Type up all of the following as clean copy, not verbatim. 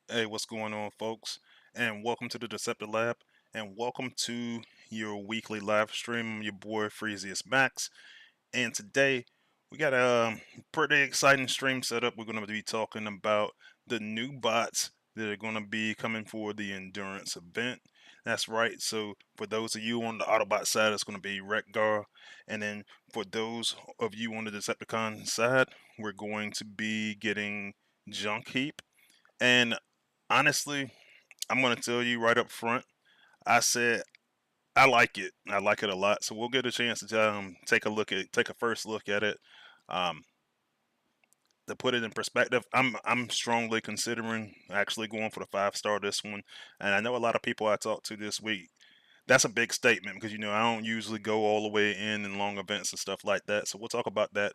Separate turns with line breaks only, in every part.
Hey, what's going on, folks? And welcome to the Deceptilab, and welcome to your weekly live stream. I'm your boy Freezy is Max, and today we got a pretty exciting stream set up. We're going to be talking about the new bots that are going to be coming for the endurance event. That's right. So for those of you on the Autobot side, it's going to be Wreck Gar, and then for those of you on the Decepticon side, we're going to be getting Junkheap. And honestly, I'm gonna tell you right up front. I said I like it. I like it a lot. So we'll get a chance to take a first look at it. Um, to put it in perspective, I'm strongly considering actually going for the 5 star this one. And I know a lot of people I talked to this week. That's a big statement because I don't usually go all the way in long events and stuff like that. So we'll talk about that.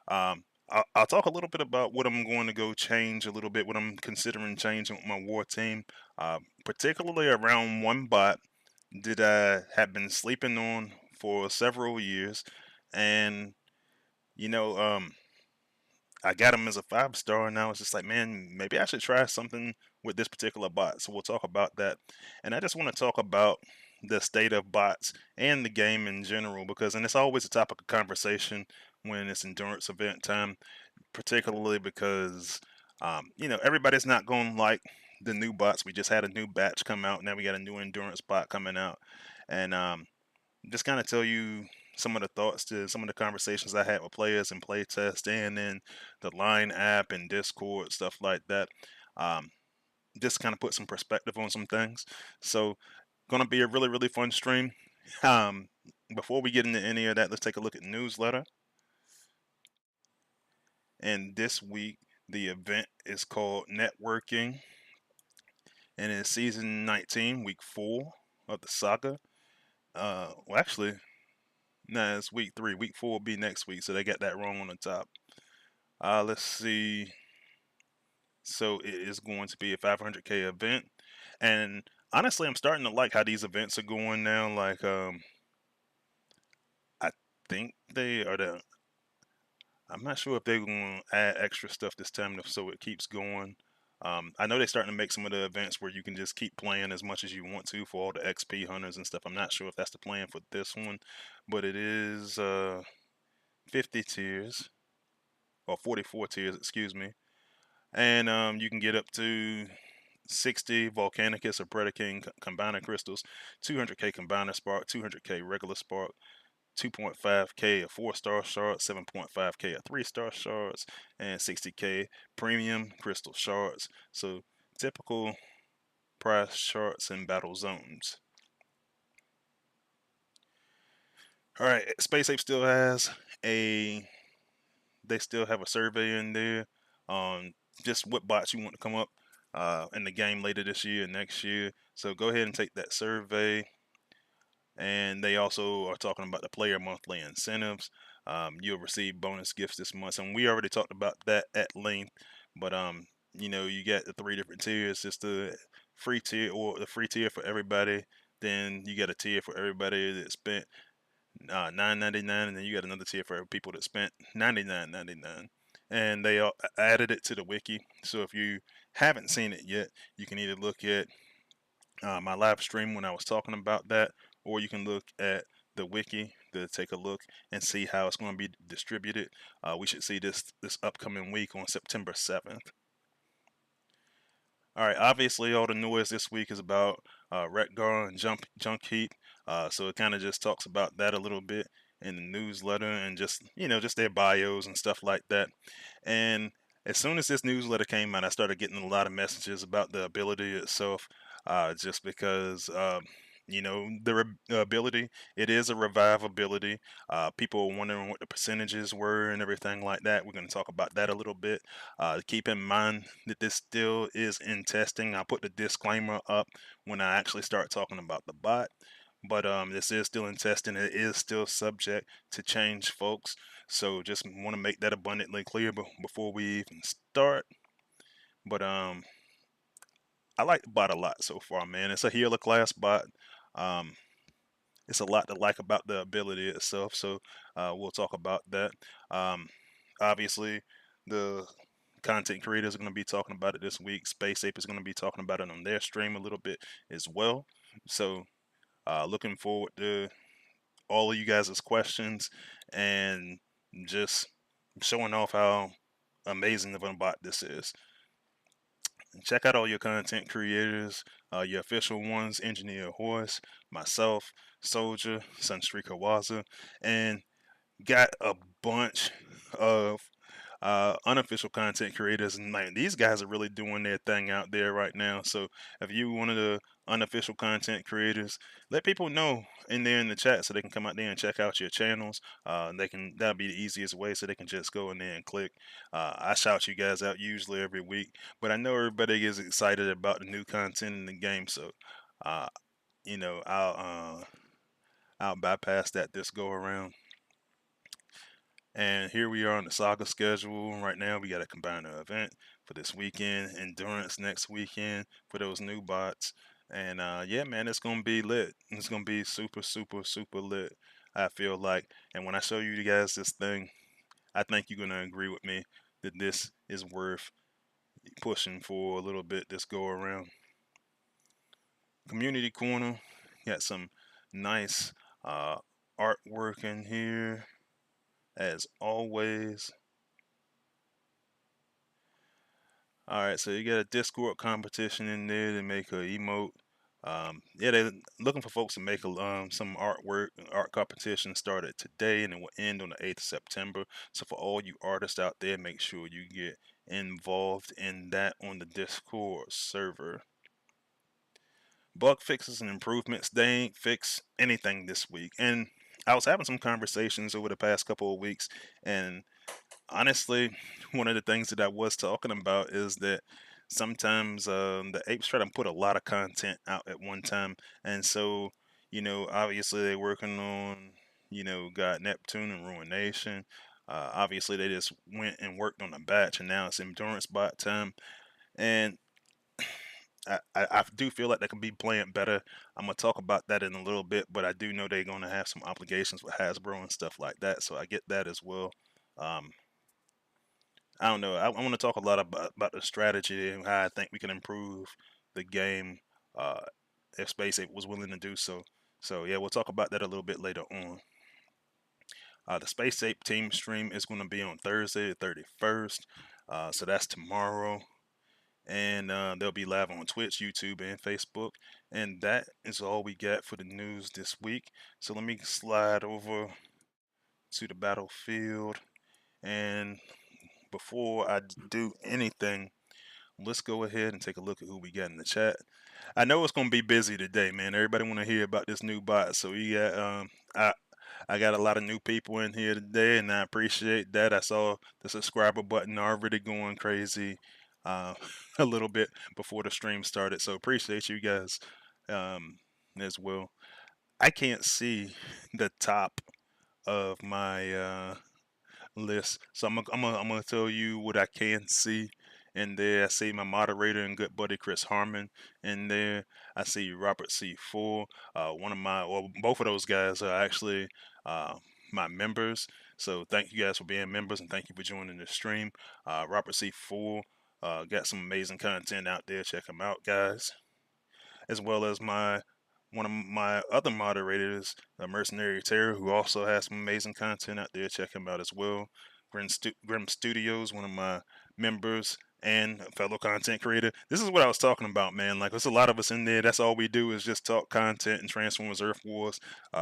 I'll talk a little bit about what I'm going to go change a little bit, what I'm considering changing with my war team, particularly around one bot that I have been sleeping on for several years, and you know, um, I got him as a 5 star, and I was just like, man, maybe I should try something with this particular bot. So we'll talk about that, and I just want to talk about the state of bots and the game in general and it's always a topic of conversation when it's endurance event time, particularly because everybody's not going like the new bots. We just had a new batch come out. Now we got a new endurance bot coming out, and just kind of tell you some of the thoughts to some of the conversations I had with players and playtest, and then the Line app and Discord stuff like that. Um, just kind of put some perspective on some things. So, gonna be a really fun stream. Um, Before we get into any of that, let's take a look at newsletter. And this week, the event is called Networking, and it's season 19, week 4 of the saga. Well, actually, nah, it's week 3. Week 4 will be next week, so they got that wrong on the top. Let's see. So it is going to be a 500K event, and honestly, I'm starting to like how these events are going now. I think they are the. I'm not sure if they're going to add extra stuff this time, so it keeps going. I know they're starting to make some of the events where you can just keep playing as much as you want to for all the XP hunters and stuff. I'm not sure if that's the plan for this one, but it is 50 tiers or 44 tiers, excuse me, and you can get up to 60 Volcanicus or Predaking Combiner Crystals, 200k Combiner Spark, 200k Regular Spark, 2.5k a 4 star shard, 7.5k a 3 star shards, and 60k premium crystal shards. So typical price charts and battle zones. All right, Space Ape still has a they still have a survey in there on just what bots you want to come up in the game later this year and next year. So go ahead and take that survey. And they also are talking about the player monthly incentives. You'll receive bonus gifts this month, and we already talked about that at length. But you get the 3 different tiers. Just the free tier or the free tier for everybody. Then you get a tier for everybody that spent $9.99, and then you got another tier for people that spent $99.99. And they added it to the wiki. So if you haven't seen it yet, you can either look at my live stream when I was talking about that, or you can look at the wiki to take a look and see how it's going to be distributed. We should see this upcoming week on September 7th. All right, obviously all the noise this week is about Wreck Gar and Junkheap, so it kind of just talks about that a little bit in the newsletter and just their bios and stuff like that. And as soon as this newsletter came out, I started getting a lot of messages about the ability itself, just because. The ability, it is a revive ability. People are wondering what the percentages were and everything like that. We're going to talk about that a little bit. Keep in mind that this still is in testing. I'll put the disclaimer up when I actually start talking about the bot. But this is still in testing. It is still subject to change, folks. So just want to make that abundantly clear before we even start. But I like the bot a lot so far, man. It's a healer class bot. Um, it's a lot to like about the ability itself. So we'll talk about that. Obviously, the content creators are going to be talking about it this week. Space Ape is going to be talking about it on their stream a little bit as well. So looking forward to all of you guys' questions and just showing off how amazing of a bot this is. Check out all your content creators, your official ones, Engineer Horse, myself, Soldier, Sunstreak Kawaza, and got a bunch of unofficial content creators, and like these guys are really doing their thing out there right now. So if you one of the unofficial content creators, let people know in there in the chat so they can come out there and check out your channels. That'll be the easiest way, so they can just go in there and click. I shout you guys out usually every week, but I know everybody is excited about the new content in the game, so uh, you know I'll bypass that this go around. And here we are on the saga schedule. Right now, we got a combined event for this weekend, endurance next weekend for those new bots. And yeah, man, it's gonna be lit. It's gonna be super, super, super lit. I feel like, and when I show you guys this thing, I think you're gonna agree with me that this is worth pushing for a little bit. This go around. Community corner, got some nice uh, artwork in here as always. All right, so you got a Discord competition in there to make a emote. Yeah, they're looking for folks to make some artwork. Art competition started today and it will end on the 8th of September. So for all you artists out there, make sure you get involved in that on the Discord server. Bug fixes and improvements, they ain't fix anything this week. And I was having some conversations over the past couple of weeks, and honestly, one of the things that I was talking about is that sometimes the apes try to put a lot of content out at one time, and so obviously they're working on God Neptune and Ruination. Obviously, they just went and worked on a batch, and now it's endurance bot time, and I do feel like they can be playing better. I'm gonna talk about that in a little bit, but I do know they're gonna have some obligations with Hasbro and stuff like that, so I get that as well. Um, I don't know. I want to talk a lot about the strategy and how I think we can improve the game uh, if Space Ape was willing to do so. So yeah, we'll talk about that a little bit later on. The Space Ape team stream is going to be on Thursday, the 31st. So that's tomorrow, and they'll be live on Twitch, YouTube, and Facebook. And that is all we got for the news this week. So let me slide over to the battlefield, and before I do anything, let's go ahead and take a look at who we got in the chat. I know it's gonna be busy today, man. Everybody want to hear about this new bot, so we got I got a lot of new people in here today, and I appreciate that. I saw the subscriber button already going crazy uh, a little bit before the stream started, so appreciate you guys um, as well. I can't see the top of my list. So I'm gonna tell you what I can see. In there, I see my moderator and good buddy Chris Harmon. In there, I see Robert C4. Both of those guys are actually uh, my members. So thank you guys for being members and thank you for joining the stream. Robert C4 got some amazing content out there. Check him out, guys, as well as my one of my other moderators, Mercenary Terror, who also has some amazing content out there. Check him out as well. Grim Studios, one of my members and a fellow content creator. This is what I was talking about, man. Like, there's a lot of us in there. That's all we do is just talk content and Transformers Earth Wars.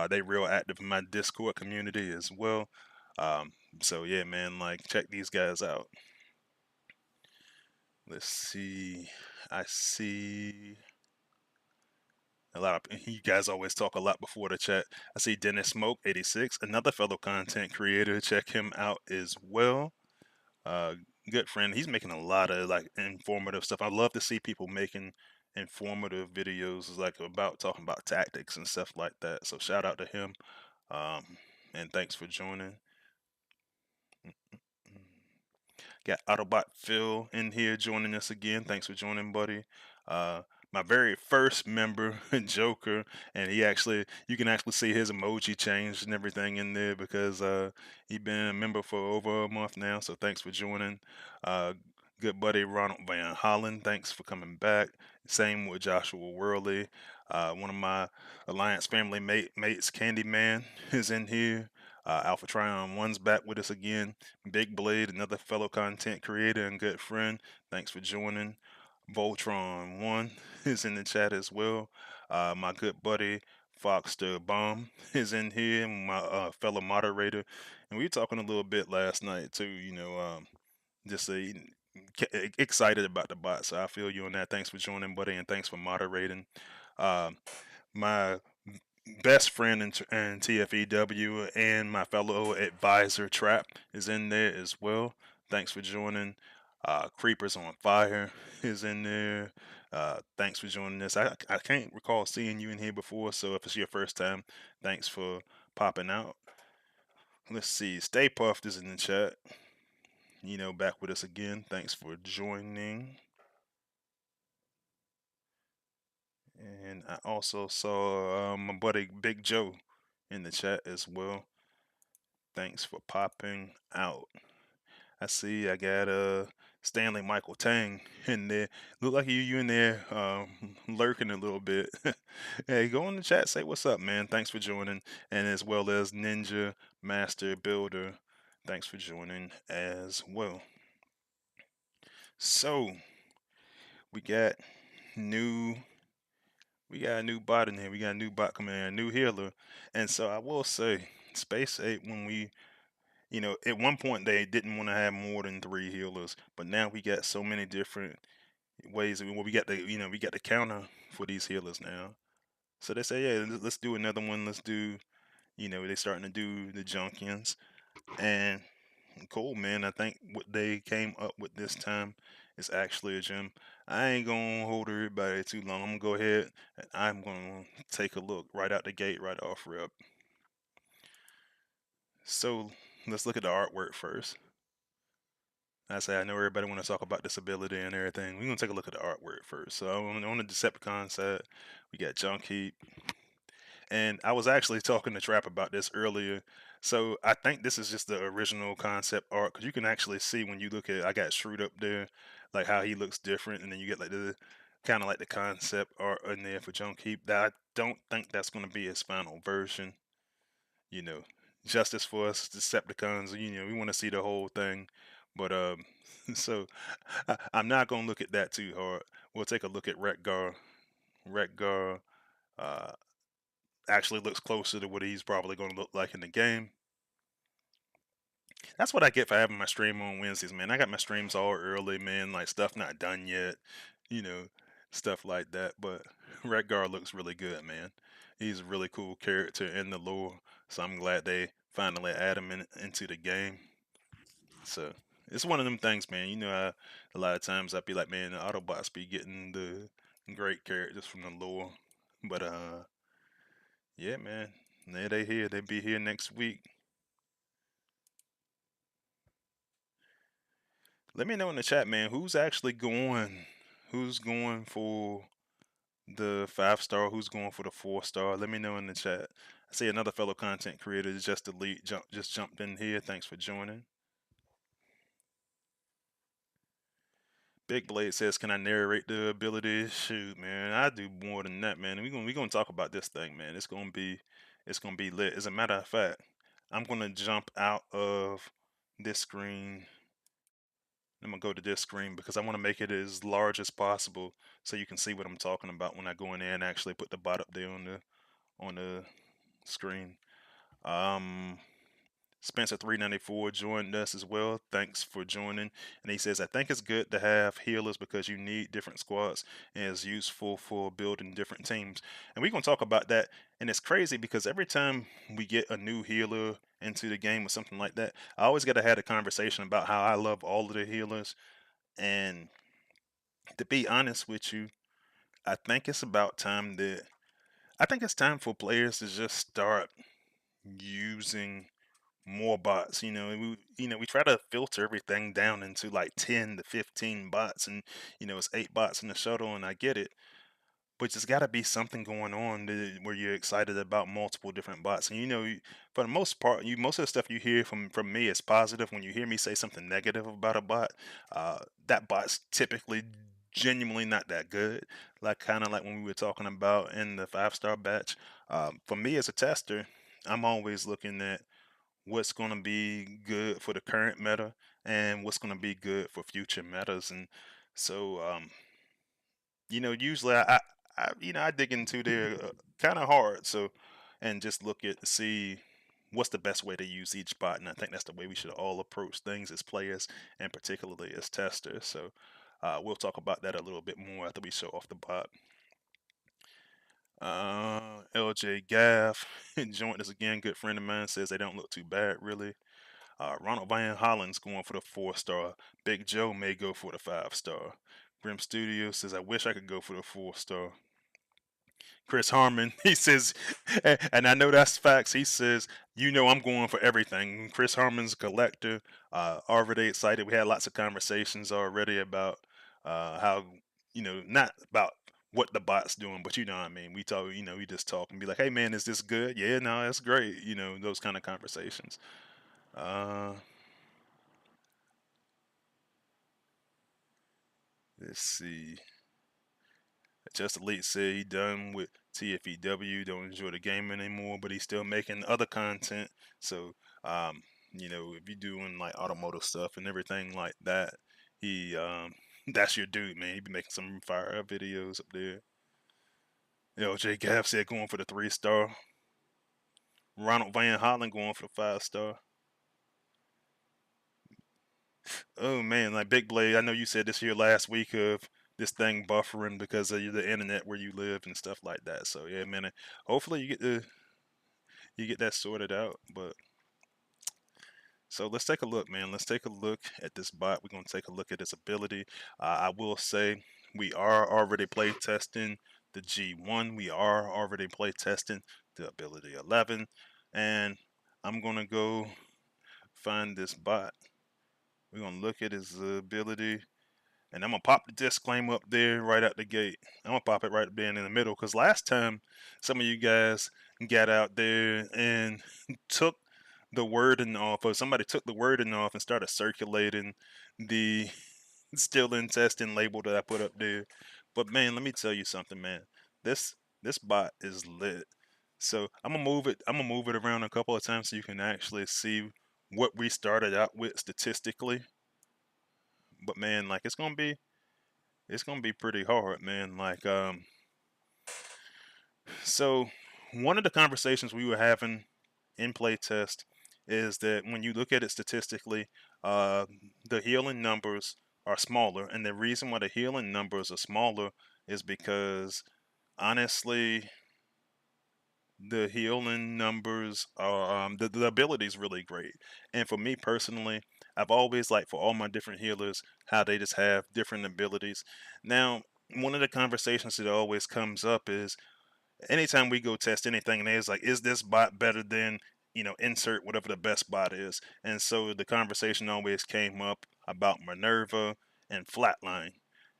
They real active in my Discord community as well. Um, so yeah, man, like check these guys out. Let's see. I see a lot of you guys always talk a lot before the chat. I see Dennis Smoke 86, another fellow content creator. Check him out as well. Uh, Good friend. He's making a lot of like informative stuff. I love to see people making informative videos like about talking about tactics and stuff like that. So shout out to him. Um, and thanks for joining. Got Autobot Phil in here joining us again. Thanks for joining, buddy. Uh, my very first member, Joker, and you can actually see his emoji changed and everything in there because he's been a member for over a month now. So thanks for joining. Uh, good buddy Ronald Van Hollen. Thanks for coming back. Same with Joshua Worley. One of my Alliance family mates, Candyman, is in here. Alpha Trion One's back with us again. Big Blade, another fellow content creator and good friend. Thanks for joining. Voltron One is in the chat as well. My good buddy Foxter Bomb is in here, my fellow moderator, and we were talking a little bit last night too. Just excited about the bot. So I feel you on that. Thanks for joining, buddy, and thanks for moderating. Uh, my best friend in TFEW and my fellow advisor Trap is in there as well. Thanks for joining. Creepers on Fire is in there. Thanks for joining us. I can't recall seeing you in here before, so if it's your first time, thanks for popping out. Let's see. Stay Puffed is in the chat. Back with us again. Thanks for joining. And I also saw my buddy Big Joe in the chat as well. Thanks for popping out. I see I got Stanley Michael Tang in there. Look like you in there lurking a little bit. Hey, go in the chat, say what's up, man. Thanks for joining. And as well as Ninja Master Builder. Thanks for joining as well. So we got new we got a new bot in here. We got a new bot coming in, a new healer. And so I will say, Space 8, when at one point they didn't want to have more than 3 healers, but now we got so many different ways. Well, we got the counter for these healers now. So they say, yeah, let's do another one. Let's do, they're starting to do the Junkians. And cool, man. I think what they came up with this time is actually a gem. I ain't gonna hold everybody too long. I'm gonna go ahead and I'm gonna take a look right out the gate, right off rip. So let's look at the artwork first. I know everybody want to talk about disability and everything. We're gonna take a look at the artwork first. So on the Decepticon side, we got Junkheap, and I was actually talking to Trap about this earlier. So I think this is just the original concept art because you can actually see when you look at. I got Shrewd up there, like how he looks different, and then you get like the kind of like the concept art in there for Junkheap. That I don't think that's gonna be his final version. You know, justice for us Decepticons. We want to see the whole thing, but so I'm not gonna look at that too hard. We'll take a look at Wreck Gar. Wreck Gar uh, actually looks closer to what he's probably gonna look like in the game. That's what I get for having my stream on Wednesdays, man. I got my streams all early, man. Like stuff not done yet, you know, stuff like that. But Wreck Gar looks really good, man. He's a really cool character in the lore, so I'm glad they finally add him into the game. So it's one of them things, man. A lot of times I'd be like, man, the Autobots be getting the great characters from the lore, but yeah, man, they here. They be here next week. Let me know in the chat, man, who's actually going, who's going for the 5 star, who's going for the 4 star. Let me know in the chat. I see another fellow content creator, just elite, just jumped in here. Thanks for joining. Big Blade says, "Can I narrate the abilities?" Shoot, man, I do more than that, man. We gonna talk about this thing, man. It's gonna be lit. As a matter of fact, I'm gonna jump out of this screen. I'm gonna go to this screen because I want to make it as large as possible so you can see what I'm talking about when I go in there and actually put the bot up there on the screen. Um, Spencer 394 joined us as well. Thanks for joining. And he says, I think it's good to have healers because you need different squads and it's useful for building different teams. And we're going to talk about that. And it's crazy because every time we get a new healer into the game or something like that, I always got to have a conversation about how I love all of the healers. And to be honest with you, I think it's about time that I think it's time for players to just start using more bots. We try to filter everything down into like 10 to 15 bots, and it's 8 bots in the shuttle, and I get it. but there's got to be something going on where you're excited about multiple different bots. And for the most part, most of the stuff you hear from me is positive. When you hear me say something negative about a bot, uh, that bot's typically genuinely not that good. Like kind of like when we were talking about in the 5-star batch. For me as a tester, I'm always looking at what's going to be good for the current meta and what's going to be good for future metas. And so, usually I dig into there kind of hard. So, and just look at see what's the best way to use each bot. And I think that's the way we should all approach things as players and particularly as testers. So, we'll talk about that a little bit more after we show off the bot. LJ Gaff joined us again. Good friend of mine says they don't look too bad, really. Ronald Van Hollen's going for the 4-star. Big Joe may go for the 5-star. Grim Studio says, I wish I could go for the 4-star. Chris Harmon, he says, and I know that's facts. He says, I'm going for everything. Chris Harmon's a collector. Already excited. We had lots of conversations already about how, not about what the bot's doing, but you know what I mean. We talk, we just talk and be like, hey man, is this good? Yeah, no, that's great. Those kind of conversations. Uh, let's see. Just Elite said he done with TFEW, don't enjoy the game anymore, but he's still making other content. So, if you're doing like automotive stuff and everything like that, he that's your dude, man. He be making some fire videos up there. Jay Gaff said going for the 3-star. Ronald Van Hollen going for the 5-star. Oh man, like Big Blade, I know you said this here last week of this thing buffering because of the internet where you live and stuff like that. So yeah, man, hopefully you get that sorted out. But so let's take a look, man. Let's take a look at this bot. We're gonna take a look at its ability. I will say we are already play testing the G1. We are already play testing the ability 11, and I'm gonna go find this bot. We're gonna look at his ability. And I'm gonna pop the disclaimer up there right out the gate. I'm gonna pop it right up there in the middle because last time some of you guys got out there and took the wording off, or somebody took the wording off and started circulating the still in testing label that I put up there. But man, let me tell you something, man. This bot is lit. So I'm gonna move it. I'm gonna move it around a couple of times so you can actually see what we started out with statistically. But man, like it's gonna be pretty hard, man. Like, so one of the conversations we were having in playtest is that when you look at it statistically, uh, the healing numbers are smaller, and the reason why the healing numbers are smaller is because honestly, the healing numbers are the ability is really great. And for me personally, I've always liked for all my different healers how they just have different abilities. Now, one of the conversations that always comes up is anytime we go test anything, and it's like, is this bot better than insert whatever the best bot is? And so the conversation always came up about Minerva and Flatline.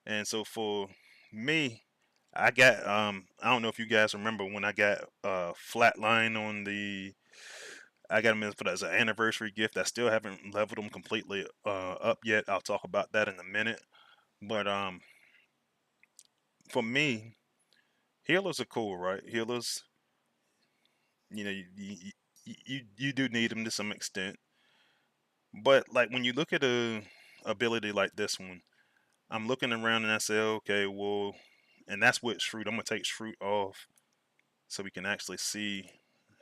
And so for me, I got I don't know if you guys remember when I got Flatline on the I got him in for that as an anniversary gift. I still haven't leveled him completely up yet. I'll talk about that in a minute. But for me, healers are cool, right? Healers, you do need them to some extent. But like when you look at a ability like this one, I'm looking around and I say, okay, well, and that's with Shroot. I'm gonna take Shroot off so we can actually see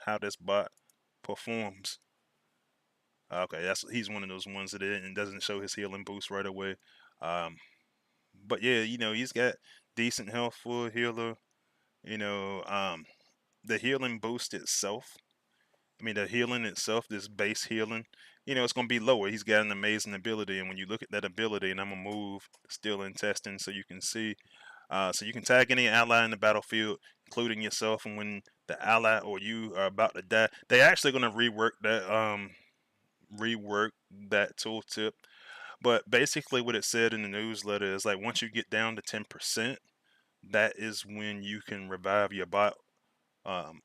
how this bot performs. Okay, he's one of those ones that it doesn't show his healing boost right away. Um, but yeah, he's got decent health for a healer. You know, um, the healing boost itself. I mean, the healing itself, this base healing, it's going to be lower. He's got an amazing ability, and when you look at that ability, and I'm gonna move still in testing so you can see. So you can tag any ally in the battlefield, including yourself, and when the ally or you are about to die, they're actually going to rework that tooltip. But basically, what it said in the newsletter is like once you get down to 10%, that is when you can revive your bot, um,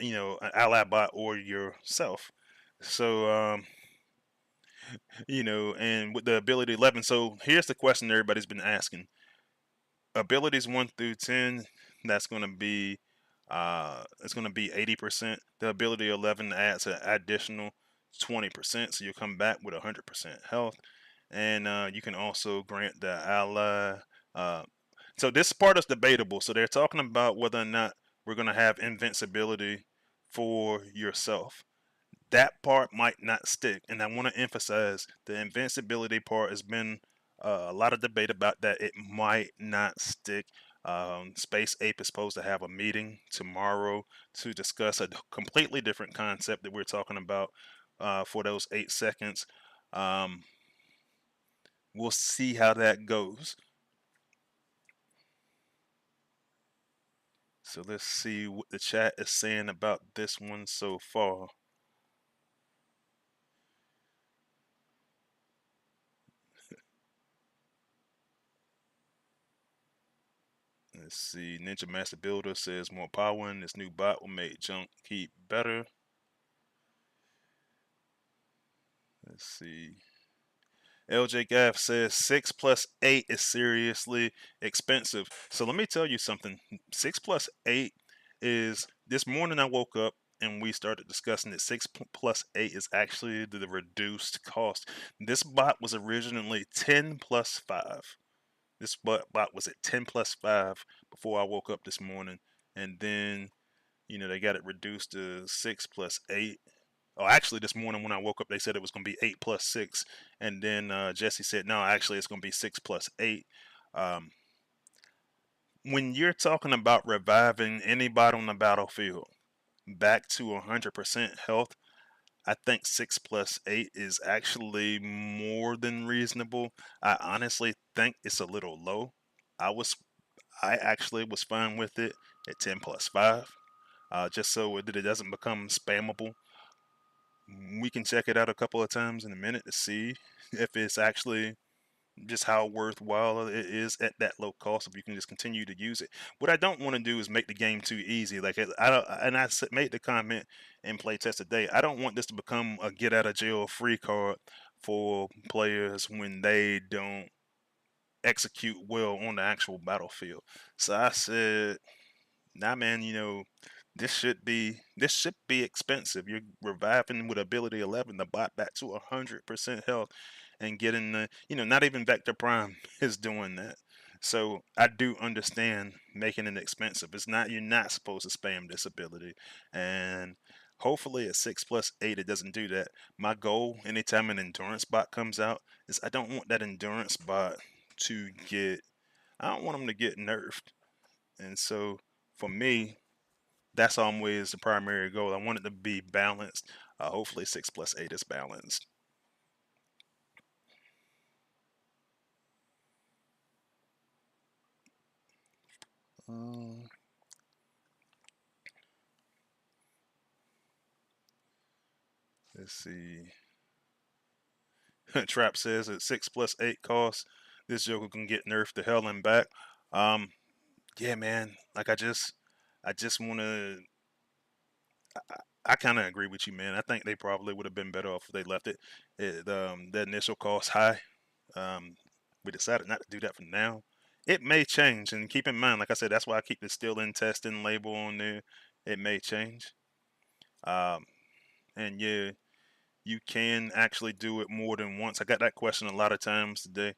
an ally bot or yourself. So, and with the ability 11, so here's the question everybody's been asking. Abilities 1 through 10, that's going to be it's going to be 80%. The ability 11 adds an additional 20%, so you'll come back with 100% health. And you can also grant the ally. Uh, so this part is debatable. So they're talking about whether or not we're going to have invincibility for yourself. That part might not stick. And I want to emphasize the invincibility part has been a lot of debate about that. It might not stick. Space Ape is supposed to have a meeting tomorrow to discuss a completely different concept that we're talking about for those 8 seconds. Um, we'll see how that goes. So let's see what the chat is saying about this one so far. Let's see. Ninja Master Builder says more power in this new bot will make Junkheap better. Let's see. LJ Gaff says 6 plus 8 is seriously expensive. So let me tell you something. 6 plus 8 is this morning I woke up and we started discussing that 6 plus 8 is actually the reduced cost. This bot was originally 10 plus 5. This bot was at 10 plus 5 before I woke up this morning. And then, they got it reduced to 6 plus 8. Oh, actually, this morning when I woke up, they said it was going to be 8 plus 6, and then Jesse said, "No, actually, it's going to be 6 plus 8." Um, when you're talking about reviving anybody on the battlefield back to 100% health, I think 6 plus 8 is actually more than reasonable. I honestly think it's a little low. I was, I actually was fine with it at 10 plus 5, just so that it doesn't become spammable. We can check it out a couple of times in a minute to see if it's actually just how worthwhile it is at that low cost. If you can just continue to use it, what I don't want to do is make the game too easy. Like I don't, and made the comment in playtest today. I don't want this to become a get out of jail free card for players when they don't execute well on the actual battlefield. So I said, nah, man, this should be expensive. You're reviving with ability 11 the bot back to 100% health and getting not even Vector Prime is doing that. So I do understand making it expensive. It's not You're not supposed to spam this ability, and hopefully at 6 plus 8 it doesn't do that. My goal anytime an endurance bot comes out is I don't want that endurance bot to get. I don't want them to get nerfed, and so for me, that's always the primary goal. I want it to be balanced. Hopefully, 6 plus 8 is balanced. Um, let's see. Trap says at 6 plus 8 costs, this Joker can get nerfed to hell and back. Um, yeah, man. Like I just want to. I kind of agree with you, man. I think they probably would have been better off if they left the initial cost high. Um, we decided not to do that for now. It may change, and keep in mind, like I said, that's why I keep the still in testing label on there. It may change. Um, and yeah, you can actually do it more than once. I got that question a lot of times today.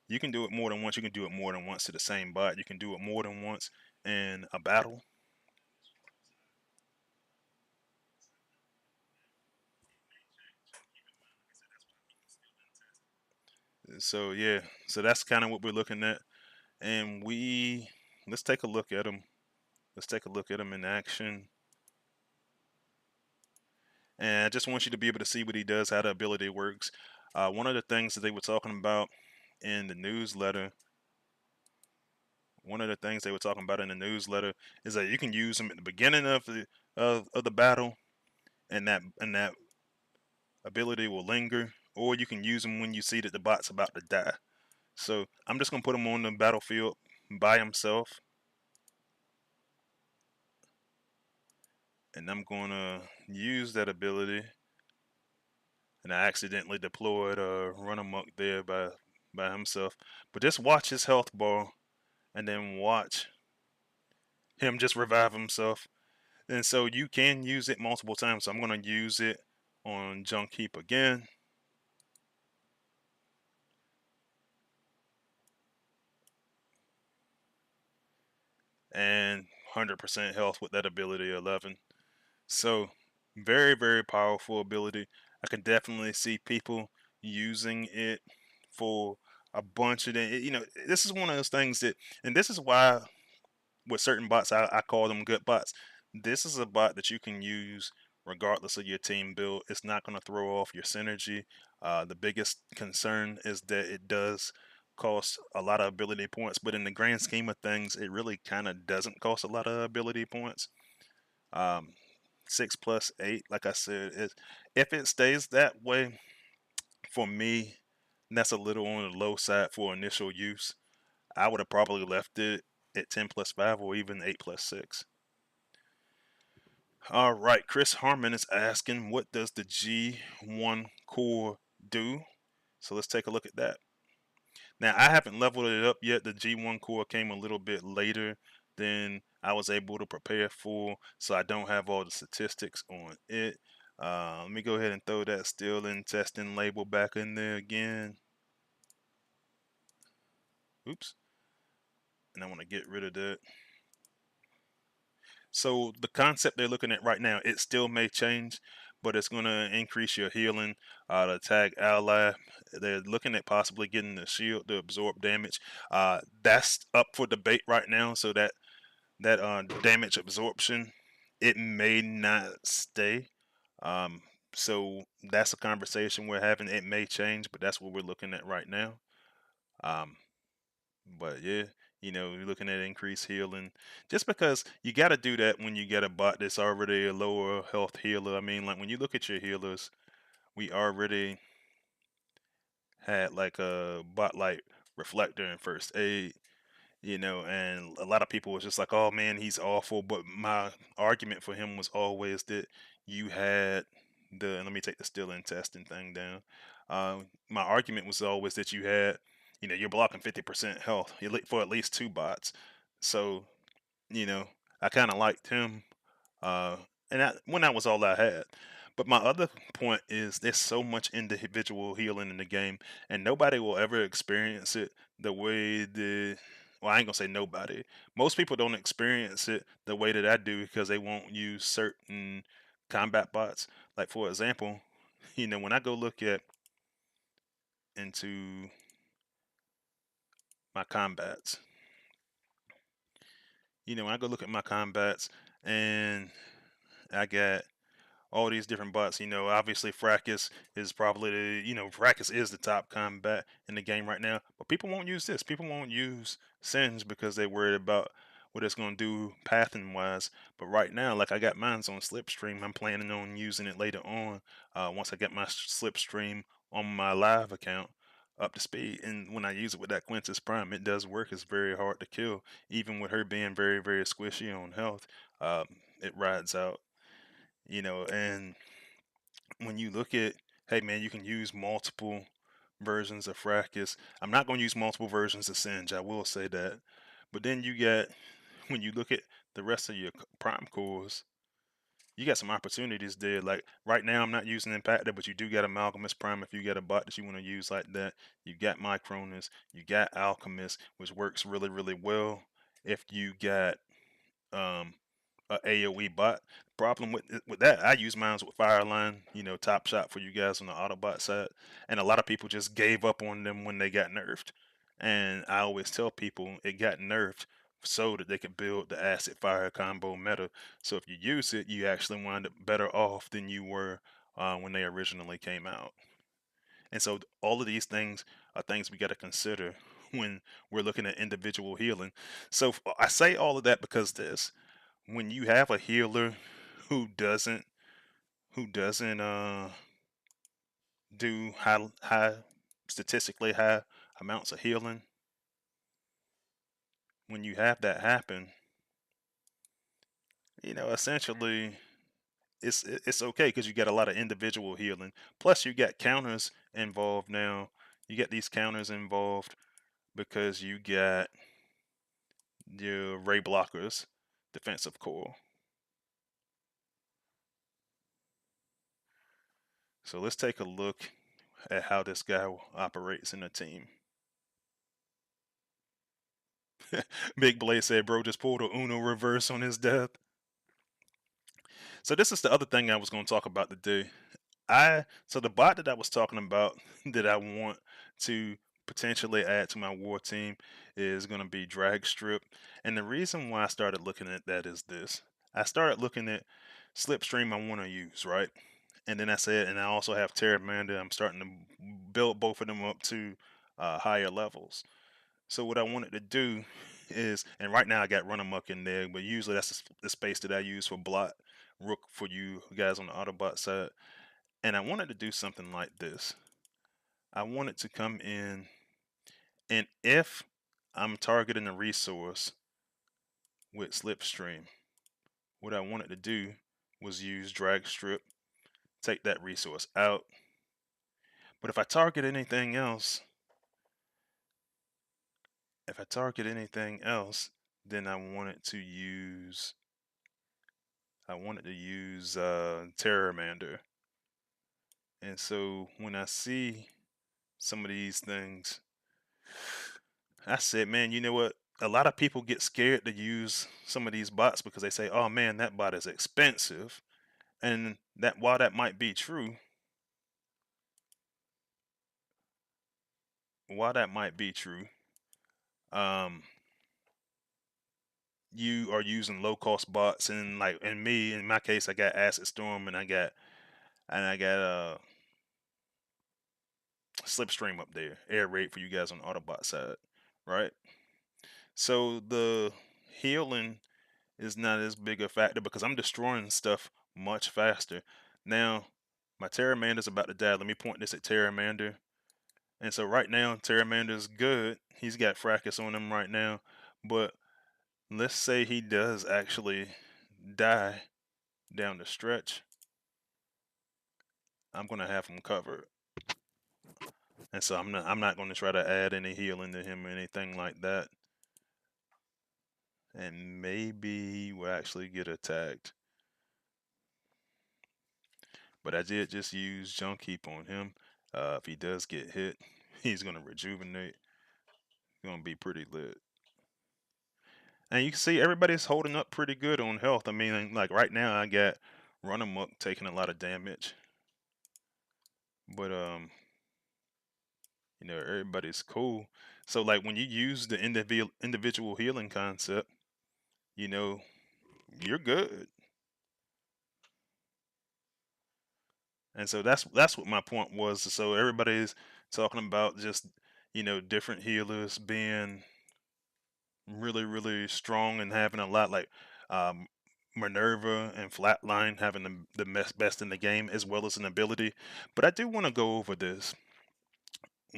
You can do it more than once. You can do it more than once to the same bot. You can do it more than once in a battle. So yeah, so that's kind of what we're looking at, and let's take a look at them. Let's take a look at him in action. And I just want you to be able to see what he does, how the ability works. One of the things that they were talking about in the newsletter, one of the things they were talking about in the newsletter is that you can use them at the beginning of the battle, and that ability will linger, or you can use them when you see that the bot's about to die. So I'm just gonna put him on the battlefield by himself. and I'm gonna use that ability, and I accidentally deployed Run Amok there by himself. But just watch his health bar, and then watch him just revive himself. And so you can use it multiple times. So I'm gonna use it on Junkheap again. And 100% health with that ability 11. So very, very powerful ability. I can definitely see people using it for a bunch of them. You know, this is one of those things that, and this is why with certain bots, I call them good bots. This is a bot that you can use regardless of your team build. It's not going to throw off your synergy. The biggest concern is that it does cost a lot of ability points, but in the grand scheme of things, it really kind of doesn't cost a lot of ability points. Um, 6 plus 8, like I said, is if it stays that way for me, that's a little on the low side for initial use. I would have probably left it at 10 plus 5 or even 8 plus 6. All right, Chris Harmon is asking, what does the G1 core do? So let's take a look at that. Now, I haven't leveled it up yet. The G1 core came a little bit later than I was able to prepare for, so I don't have all the statistics on it. Let me go ahead and throw that still in testing label back in there again. Oops. And I want to get rid of that. So the concept they're looking at right now, it still may change, but it's going to increase your healing, to attack ally. They're looking at possibly getting the shield to absorb damage. That's up for debate right now. So that damage absorption, it may not stay. Um, so that's a conversation we're having. It may change, but that's what we're looking at right now. Um, but yeah, you're looking at increased healing. Just because you got to do that when you get a bot that's already a lower health healer. I mean, like when you look at your healers, we already had like a bot like Reflector and First Aid, and a lot of people was just like, oh man, he's awful. But my argument for him was always that you had let me take the still in testing thing down. My argument was always that you had, you're blocking 50% health for at least two bots. So, you know, I kind of liked him, uh, and when that was all I had. But my other point is there's so much individual healing in the game, and nobody will ever experience it the way the. Well, I ain't gonna say nobody. Most people don't experience it the way that I do because they won't use certain combat bots. Like for example, when I go look at into my combats, when I go look at my combats and I got all these different bots. Obviously Fracas is probably Fracas is the top combat in the game right now. But people won't use this. People won't use Singe because they're worried about what it's gonna do pathing wise. But right now, like I got mine's on Slipstream. I'm planning on using it later on. Once I get my Slipstream on my live account up to speed. And when I use it with that Quintus Prime, it does work. It's very hard to kill, even with her being very, very squishy on health. It rides out, and when you look at, hey man, you can use multiple versions of Fracas. I'm not going to use multiple versions of Singe, I will say that. But then you get, when you look at the rest of your Prime cores, you got some opportunities there. Like right now, I'm not using Impactor, but you do get Amalgamous Prime if you get a bot that you want to use like that. You got Micronus, you got Alchemist, which works really, really well if you got um, a AOE bot. Problem with that, I use mine with Fireline, top shot for you guys on the Autobot side, and a lot of people just gave up on them when they got nerfed. And I always tell people it got nerfed so that they could build the acid fire combo meta. So if you use it, you actually wind up better off than you were when they originally came out. And so all of these things are things we got to consider when we're looking at individual healing. So I say all of that because this, when you have a healer who doesn't do high statistically high amounts of healing, when you have that happen, essentially it's okay because you got a lot of individual healing. Plus, you got counters involved now. You get these counters involved because you got your ray blockers, defensive core. So let's take a look at how this guy operates in a team. Big Blade said, "Bro, just pulled a Uno reverse on his death." So this is the other thing I was going to talk about today. So the bot that I was talking about that I want to potentially add to my war team is going to be Drag Strip, and the reason why I started looking at that is this: I started looking at Slipstream I want to use, right? And then I said, and I also have Terramander. I'm starting to build both of them up to higher levels. So what I wanted to do is, and right now I got Run Amok in there, but usually that's the space that I use for Blot Rook for you guys on the Autobot side. And I wanted to do something like this. I wanted to come in, and if I'm targeting a resource with Slipstream, what I wanted to do was use Drag Strip, take that resource out. But if I target anything else, then I wanted to use Terramander. And so when I see some of these things, I said, man, you know what? A lot of people get scared to use some of these bots because they say, oh man, that bot is expensive. And that while that might be true, while that might be true, um, you are using low cost bots, and like in my case I got Acid Storm and I got Slipstream up there, air raid for you guys on the Autobot side, right? So the healing is not as big a factor because I'm destroying stuff much faster. Now, my Terramander's about to die. Let me point this at Terramander. And so right now, Terramander's good. He's got Fracas on him right now. But let's say he does actually die down the stretch. I'm gonna have him covered. And so I'm not gonna try to add any healing to him or anything like that. And maybe he will actually get attacked. But I did just use Junkheap on him. If he does get hit, he's gonna rejuvenate. Gonna be pretty lit. And you can see everybody's holding up pretty good on health. I mean, like right now I got Run Amok taking a lot of damage. But everybody's cool. So like when you use the individual healing concept, you know, you're good. And so that's what my point was. So everybody's talking about just different healers being really really strong and having a lot like um, Minerva and Flatline having the best in the game as well as an ability. But I do want to go over this.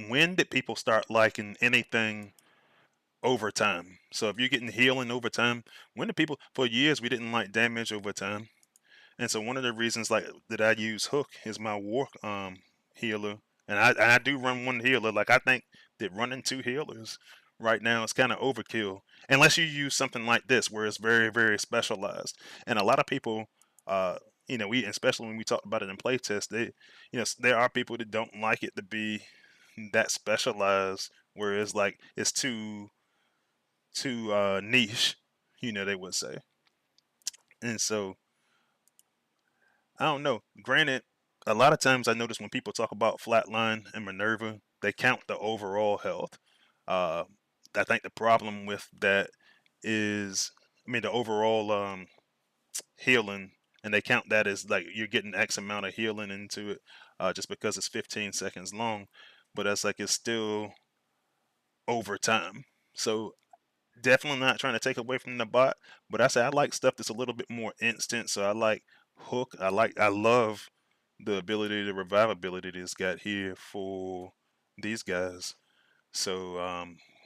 When did people start liking anything over time? So if you're getting healing over time, when did people for years we didn't like damage over time? And so one of the reasons like that I use Hook is my war healer, and I do run one healer. Like I think that running two healers right now is kind of overkill, unless you use something like this where it's very very specialized. And a lot of people, uh, we especially when we talked about it in playtest, there are people that don't like it to be that specialized, where it's like it's too niche, they would say. And so I don't know. Granted, a lot of times I notice when people talk about Flatline and Minerva, they count the overall health. Uh, I think the problem with that is, I mean, the overall healing, and they count that as like you're getting X amount of healing into it, just because it's 15 seconds long. But that's like it's still over time. So definitely not trying to take away from the bot, but I say I like stuff that's a little bit more instant. So I like Hook. I love the ability, the revivability that's got here for these guys. So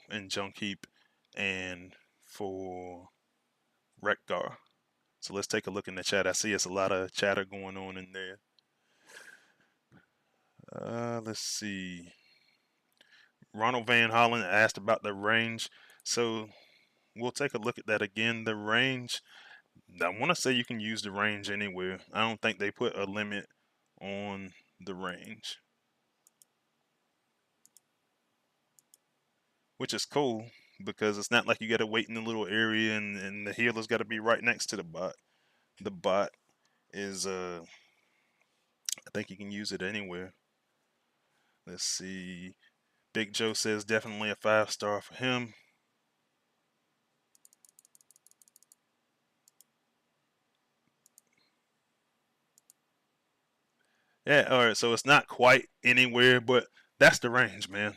and Junkheap and for Wreck Gar. So let's take a look in the chat. I see it's a lot of chatter going on in there. Let's see. Ronald Van Hollen asked about the range. So we'll take a look at that again. The range, I want to say you can use the range anywhere. I don't think they put a limit on the range, which is cool because it's not like you got to wait in a little area and the healer's got to be right next to the bot. The bot is, I think you can use it anywhere. Let's see. Big Joe says definitely a 5-star for him. Yeah, all right. So it's not quite anywhere, but that's the range, man.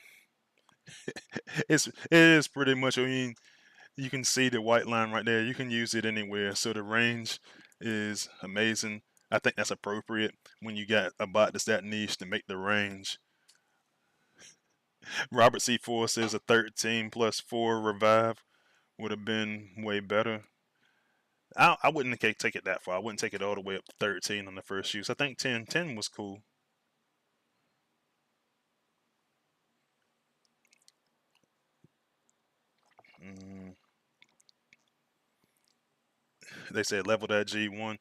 It is pretty much. I mean, you can see the white line right there. You can use it anywhere. So the range is amazing. I think that's appropriate when you got a bot that's that niche to make the range. Robert C4 says a 13 plus 4 revive would have been way better. I wouldn't take it that far. I wouldn't take it all the way up to 13 on the first use. I think 10 was cool. Mm, they said level that G1.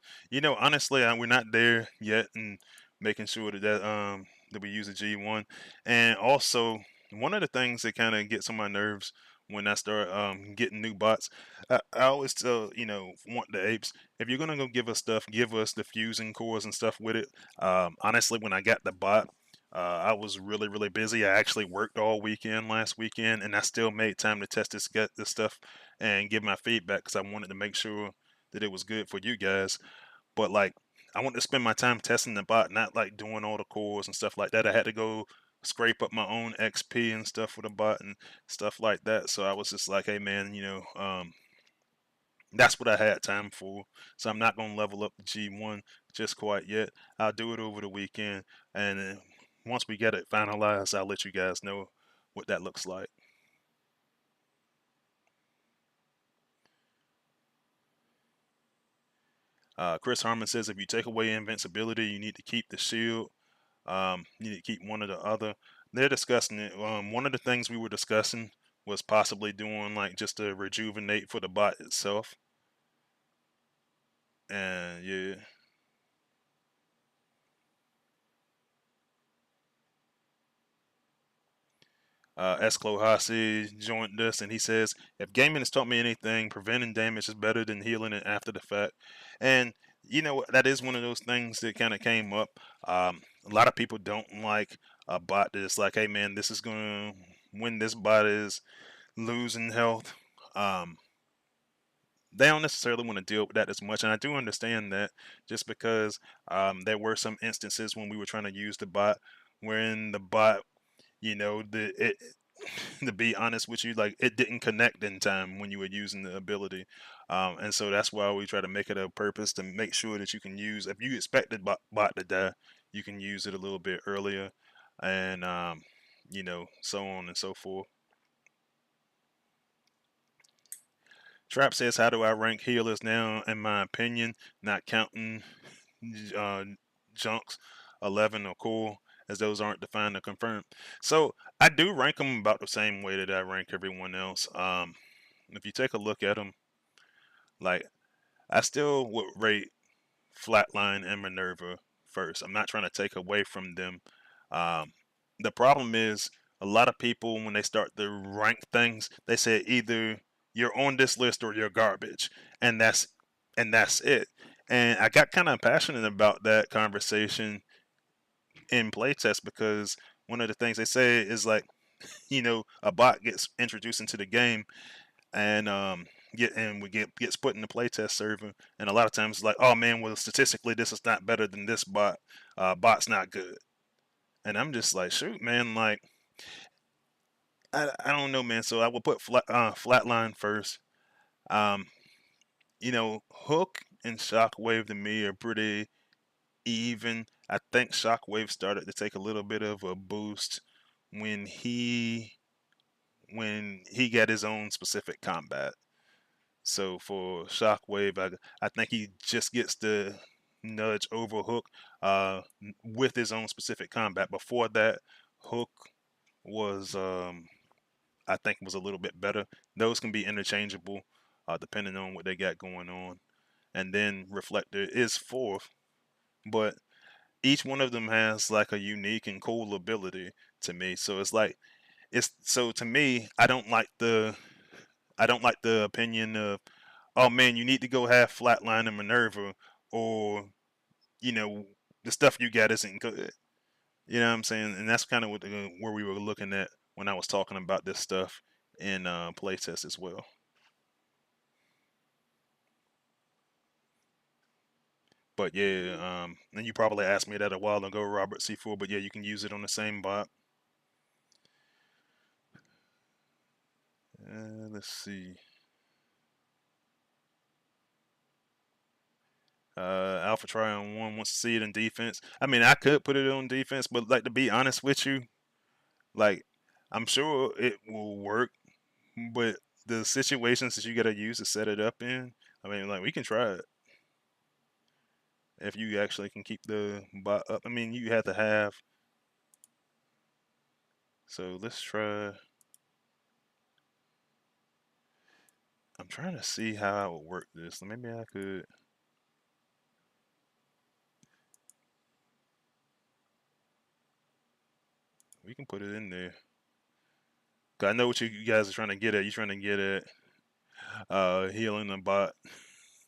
Honestly, we're not there yet, and making sure that we use a G1. And also, one of the things that kind of gets on my nerves when I start getting new bots, I always tell want the apes, if you're gonna go give us stuff, give us the fusing cores and stuff with it. Honestly, when I got the bot. I was really, really busy. I actually worked all weekend last weekend, and I still made time to test this stuff and give my feedback because I wanted to make sure that it was good for you guys. But like, I wanted to spend my time testing the bot, not like doing all the cores and stuff like that. I had to go scrape up my own XP and stuff for the bot and stuff like that. So I was just like, hey man, that's what I had time for. So I'm not gonna level up the G1 just quite yet. I'll do it over the weekend, and once we get it finalized, I'll let you guys know what that looks like. Chris Harmon says if you take away invincibility, you need to keep the shield. You need to keep one or the other. They're discussing it. One of the things we were discussing was possibly doing like just a rejuvenate for the bot itself. And yeah, Esclo Hasi joined us and he says, if gaming has taught me anything, preventing damage is better than healing it after the fact. And that is one of those things that kind of came up. A lot of people don't like a bot that's like, hey man, this is gonna when this bot is losing health. They don't necessarily want to deal with that as much, and I do understand that just because there were some instances when we were trying to use the bot, wherein the bot, to be honest with you, like it didn't connect in time when you were using the ability, and so that's why we try to make it a purpose to make sure that you can use. If you expect the bot to die, you can use it a little bit earlier, and so on and so forth. Trap says, "How do I rank healers now? In my opinion, not counting uh, junks, 11 or cool, as those aren't defined or confirmed." So I do rank them about the same way that I rank everyone else. If you take a look at them, like I still would rate Flatline and Minerva first. I'm not trying to take away from them. Um, the problem is a lot of people when they start to rank things, they say either you're on this list or you're garbage, and that's it. And I got kind of passionate about that conversation in playtest because one of the things they say is like, a bot gets introduced into the game and gets put in the playtest server, and a lot of times it's like, oh man, well statistically this is not better than this bot. Bot's not good, and I'm just like, shoot, man, like I don't know, man. So I would put flatline first. Um, Hook and Shockwave to me are pretty even. I think Shockwave started to take a little bit of a boost when he when he got his own specific combat. So for Shockwave, I think he just gets the nudge over Hook with his own specific combat. Before that, Hook was I think was a little bit better. Those can be interchangeable depending on what they got going on. And then Reflector is fourth, but each one of them has like a unique and cool ability to me. So it's like it's so to me, I don't like the opinion of, oh man, you need to go have Flatline and Minerva, or you know the stuff you got isn't good. You know what I'm saying? And that's kind of what where we were looking at when I was talking about this stuff in playtest as well. But yeah, and you probably asked me that a while ago, Robert C4. But yeah, you can use it on the same bot. Let's see. Alpha Trion One wants to see it in defense. I mean, I could put it on defense, but like to be honest with you, like I'm sure it will work, but the situations that you gotta use to set it up in, I mean, like we can try it if you actually can keep the bot up. I mean, you have to have. So let's try. I'm trying to see how I would work this. Maybe I could. We can put it in there. 'Cause I know what you guys are trying to get at. You're trying to get at healing the bot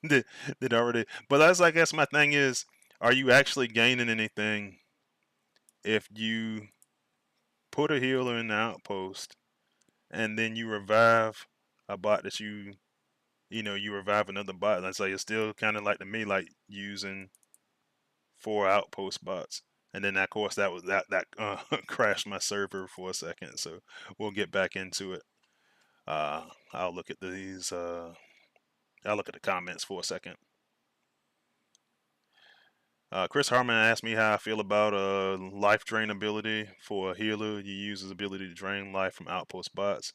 that already. But that's I guess my thing is, are you actually gaining anything if you put a healer in the outpost and then you revive a bot that you revive another bot? Let's say it's still kind of like to me like using four outpost bots. And then of course that crashed my server for a second, so we'll get back into it. Uh, I'll look at these. I'll look at the comments for a second. Chris Harmon asked me how I feel about life drain ability for a healer. You use his ability to drain life from outpost bots,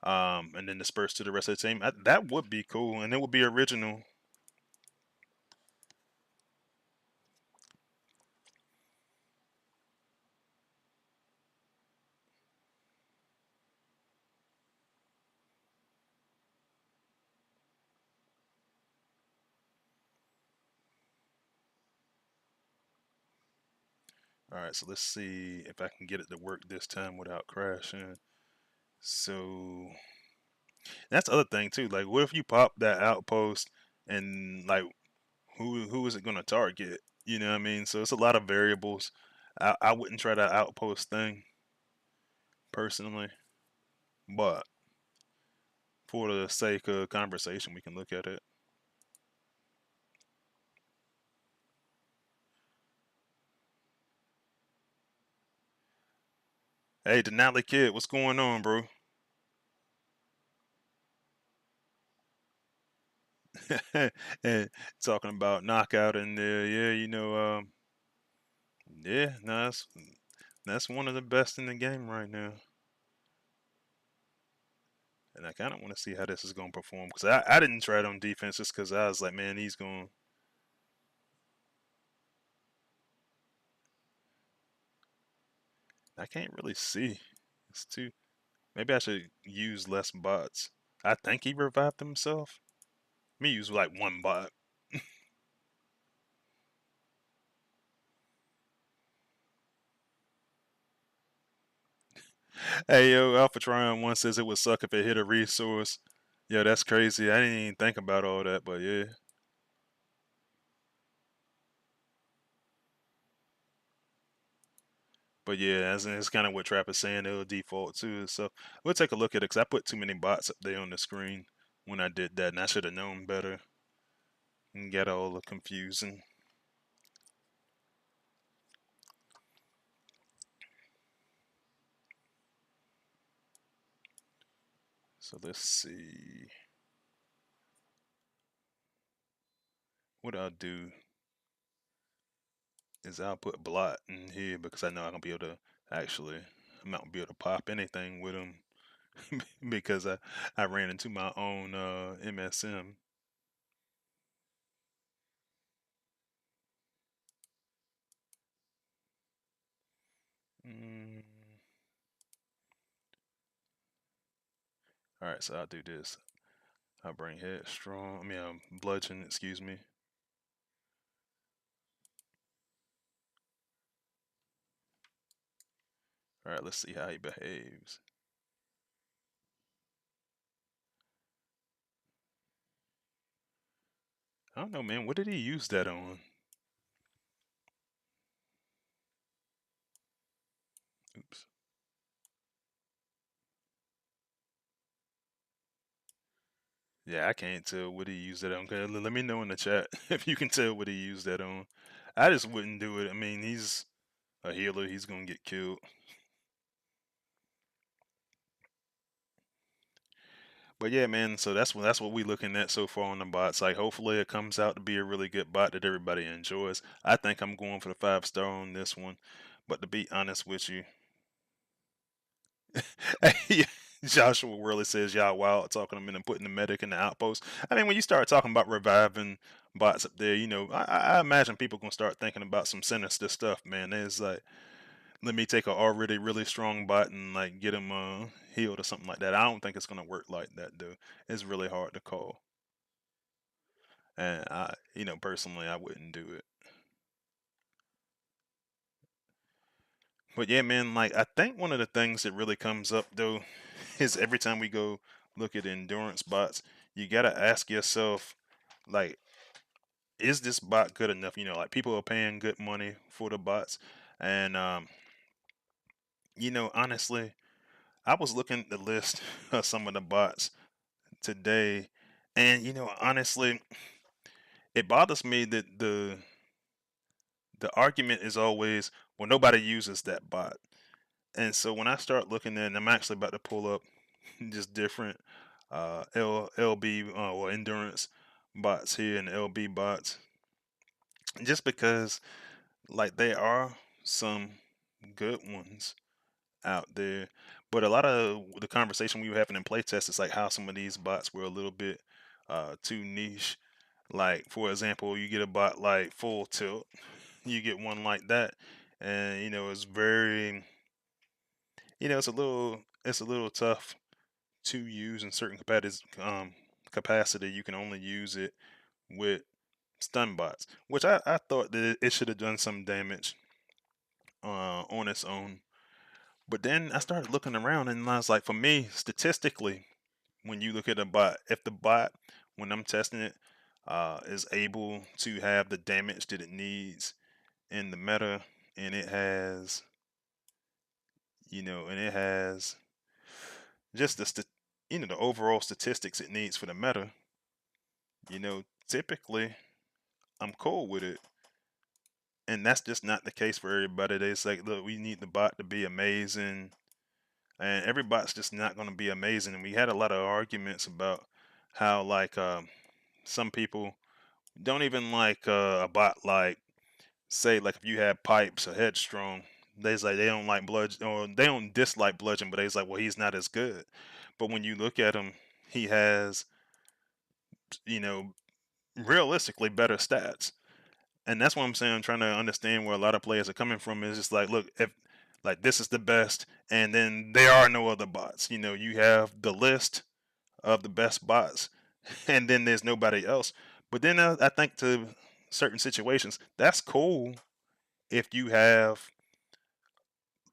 and then disperse to the rest of the team. That would be cool, and it would be original. All right, so let's see if I can get it to work this time without crashing. So that's the other thing too. Like, what if you pop that outpost and like who is it going to target? You know what I mean? So it's a lot of variables. I wouldn't try that outpost thing personally, but for the sake of conversation, we can look at it. Hey, Denali Kid, what's going on, bro? And talking about knockout in there, yeah, yeah, no, that's one of the best in the game right now. And I kind of want to see how this is going to perform because I didn't try it on defense just because I was like, man, he's going. I can't really see. It's too. Maybe I should use less bots. I think he revived himself. Me use like one bot. Hey yo, Alpha Trion one says it would suck if it hit a resource. Yeah, that's crazy. I didn't even think about all that, but yeah. But yeah, as in, it's kind of what Trap is saying. It'll default too. So we'll take a look at it because I put too many bots up there on the screen when I did that, and I should have known better and got all the confusing. So let's see. What I'll do is I'll put blot in here because I know I'm gonna be able to actually, I'm not gonna be able to pop anything with them because I ran into my own MSM. Mm. All right, so I'll do this. I'll bring headstrong. I mean, bludgeon. Excuse me. All right, let's see how he behaves. I don't know, man. What did he use that on? Oops. Yeah, I can't tell what he used that on. Okay, let me know in the chat if you can tell what he used that on. I just wouldn't do it. I mean, he's a healer. He's gonna get killed. But yeah, man. So that's what we looking at so far on the bots. Like, hopefully, it comes out to be a really good bot that everybody enjoys. I think I'm going for the 5 star on this one. But to be honest with you, yeah, Joshua Worley says y'all wild talking them and putting the medic in the outpost. I mean, when you start talking about reviving bots up there, I imagine people gonna start thinking about some sinister stuff, man. It's like, let me take a already really strong bot and like get him healed or something like that. I don't think it's gonna work like that, though. It's really hard to call, and personally, I wouldn't do it. But yeah, man, like I think one of the things that really comes up though is every time we go look at endurance bots, you gotta ask yourself, like, is this bot good enough? Like people are paying good money for the bots, and honestly, I was looking at the list of some of the bots today, and honestly, it bothers me that the argument is always, well, nobody uses that bot. And so when I start looking at, and I'm actually about to pull up just different LB or endurance bots here and LB bots, just because like there are some good ones out there, but a lot of the conversation we were having in playtest is like how some of these bots were a little bit too niche. Like for example, you get a bot like Full Tilt, you get one like that, and it's very, it's a little tough to use in certain capacity. You can only use it with stun bots, which I thought that it should have done some damage on its own. But then I started looking around and I was like, for me, statistically, when you look at a bot, if the bot, when I'm testing it, is able to have the damage that it needs in the meta, and it has, and it has just the overall statistics it needs for the meta, typically I'm cool with it. And that's just not the case for everybody. They say, look, we need the bot to be amazing, and every bot's just not going to be amazing. And we had a lot of arguments about how, like, some people don't even like a bot like, say, like if you have pipes or headstrong, they's like they don't like bludgeon or they don't dislike bludgeon, but they's like, well, he's not as good. But when you look at him, he has, you know, realistically better stats. And that's what I'm saying. I'm trying to understand where a lot of players are coming from. Is just like, look, if like this is the best, and then there are no other bots. You have the list of the best bots, and then there's nobody else. But then I think to certain situations, that's cool if you have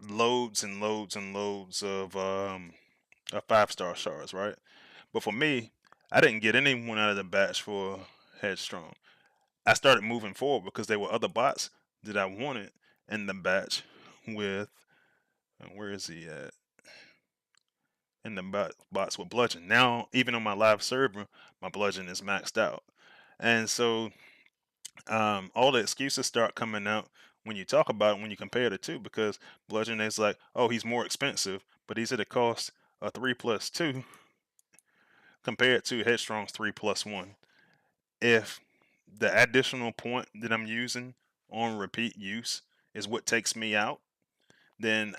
loads and loads and loads of 5 star shards, right? But for me, I didn't get anyone out of the batch for headstrong. I started moving forward because there were other bots that I wanted in the batch with, where is he at? In the bots with bludgeon. Now, even on my live server, my bludgeon is maxed out. And so all the excuses start coming out when you talk about it, when you compare the two, because bludgeon is like, oh, he's more expensive, but he's at a cost of 3 plus 2 compared to headstrong's 3 plus 1. If the additional point that I'm using on repeat use is what takes me out, then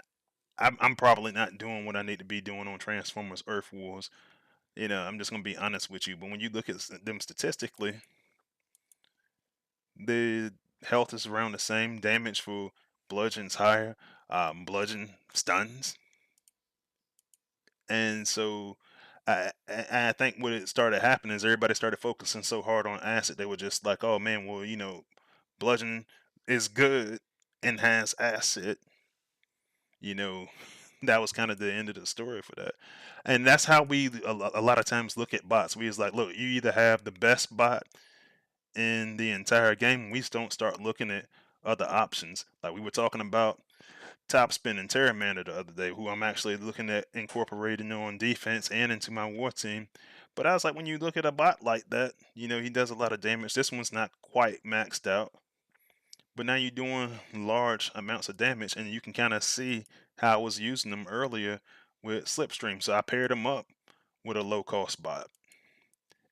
I'm probably not doing what I need to be doing on Transformers Earth Wars. I'm just gonna be honest with you. But when you look at them statistically, the health is around the same. Damage for bludgeon's higher. Bludgeon stuns, and so I think what it started happening is everybody started focusing so hard on acid. They were just like, oh man, well bludgeon is good and has acid. You know, that was kind of the end of the story for that. And that's how we a lot of times look at bots. We is like, look, you either have the best bot in the entire game. We just don't start looking at other options. Like we were talking about top spin and Terramander the other day, who I'm actually looking at incorporating on defense and into my war team. But I was like, when you look at a bot like that, he does a lot of damage. This one's not quite maxed out, but now you're doing large amounts of damage, and you can kind of see how I was using them earlier with Slipstream. So I paired them up with a low cost bot.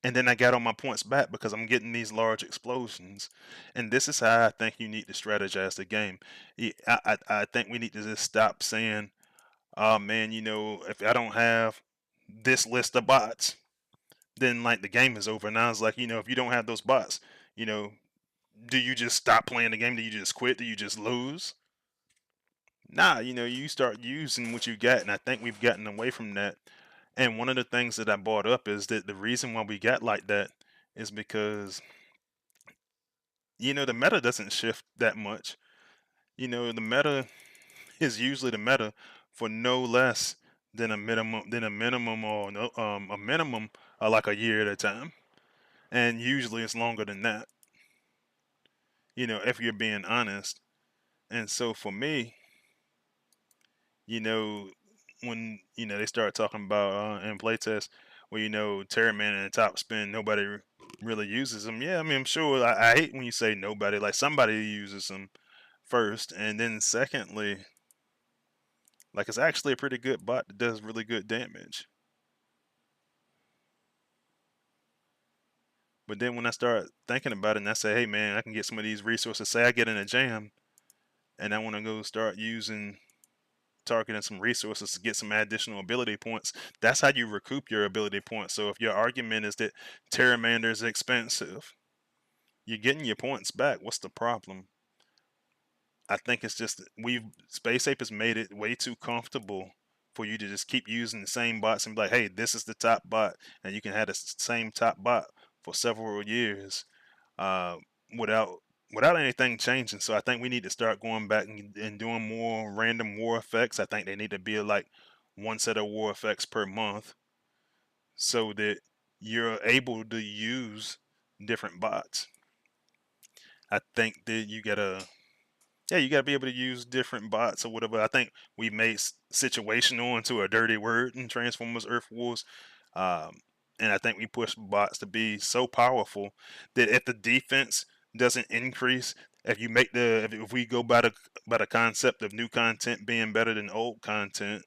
And then I got on my points back because I'm getting these large explosions. And this is how I think you need to strategize the game. I think we need to just stop saying, oh man, if I don't have this list of bots, then like the game is over. Now it's like, if you don't have those bots, you know, do you just stop playing the game? Do you just quit? Do you just lose? Nah, you start using what you got, and I think we've gotten away from that. And one of the things that I brought up is that the reason why we got like that is because the meta doesn't shift that much. The meta is usually the meta for no less than a minimum or no a minimum like a year at a time, and usually it's longer than that. If you're being honest. And so for me, you know, when they start talking about in playtest, well, Terraman and Top Spin, nobody really uses them. Yeah, I mean, I'm sure. I hate when you say nobody. Like somebody uses them first, and then secondly, like it's actually a pretty good bot that does really good damage. But then when I start thinking about it, and I say, hey man, I can get some of these resources. Say I get in a jam, and I want to go start using targeting some resources to get some additional ability points. That's how you recoup your ability points. So if your argument is that Terramander is expensive, you're getting your points back. What's the problem? I think it's just we've Space Ape has made it way too comfortable for you to just keep using the same bots and be like, hey, this is the top bot, and you can have the same top bot for several years uh, without anything changing. So I think we need to start going back and doing more random war effects. I think they need to be like one set of war effects per month, so that you're able to use different bots. I think that you gotta be able to use different bots or whatever. I think we made situational into a dirty word in Transformers Earth Wars. Um, and I think we pushed bots to be so powerful that if the defense doesn't increase, if we go by the concept of new content being better than old content,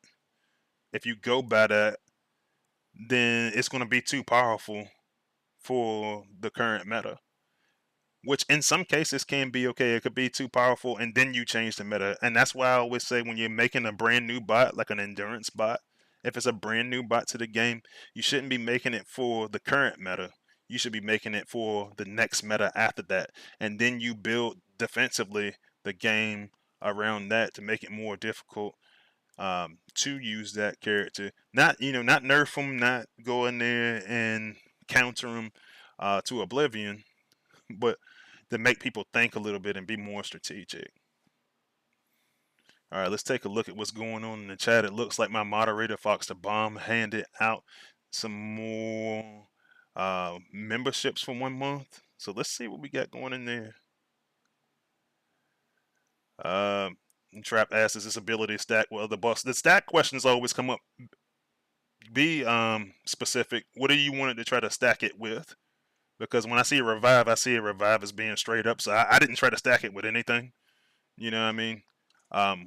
if you go by that, then it's going to be too powerful for the current meta. Which in some cases can be okay. It could be too powerful, and then you change the meta. And that's why I always say when you're making a brand new bot, like an endurance bot, if it's a brand new bot to the game, you shouldn't be making it for the current meta. You should be making it for the next meta after that. And then you build defensively the game around that to make it more difficult to use that character. Not nerf them, not go in there and counter them to oblivion, but to make people think a little bit and be more strategic. All right, let's take a look at what's going on in the chat. It looks like my moderator, Fox the Bomb, handed out some more memberships for 1 month. So let's see what we got going in there. Uh, Trap asks, is this ability stack with other boss? The stack questions always come up. Be specific. What do you want it to try to stack it with? Because when I see I see a revive as being straight up. So I didn't try to stack it with anything. You know what I mean?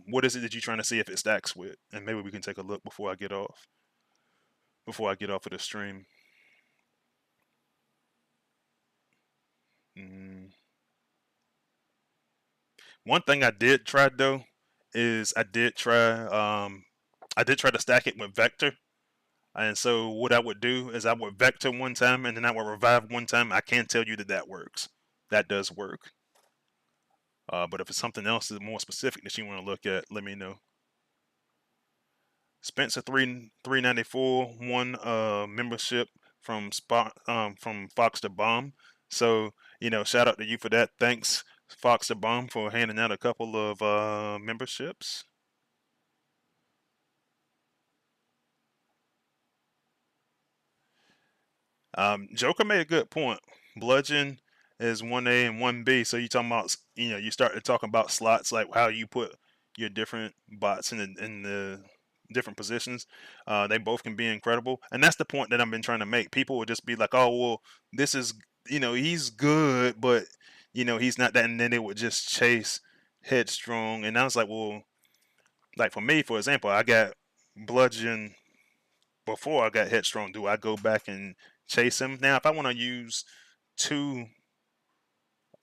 What is it that you're trying to see if it stacks with? And maybe we can take a look before I get off. Before I get off of the stream. Mm. One thing I did try though is I did try to stack it with Vector. And so what I would do is I would Vector one time and then I would revive one time. I can tell you that that works. That does work. But if it's something else that's more specific that you want to look at, let me know. Spencer 394 won membership from from Fox the Bomb. So shout out to you for that. Thanks Fox the Bomb for handing out a couple of memberships. Joker made a good point. Bludgeon is 1A and 1B. So you talking about you start to talk about slots like how you put your different bots in the different positions. They both can be incredible, and that's the point that I've been trying to make. People will just be like, "Oh, well, this is he's good, but he's not that," and then they would just chase headstrong. And I was like, well, like for me, for example, I got bludgeon before I got headstrong. Do I go back and chase him now? If I want to use two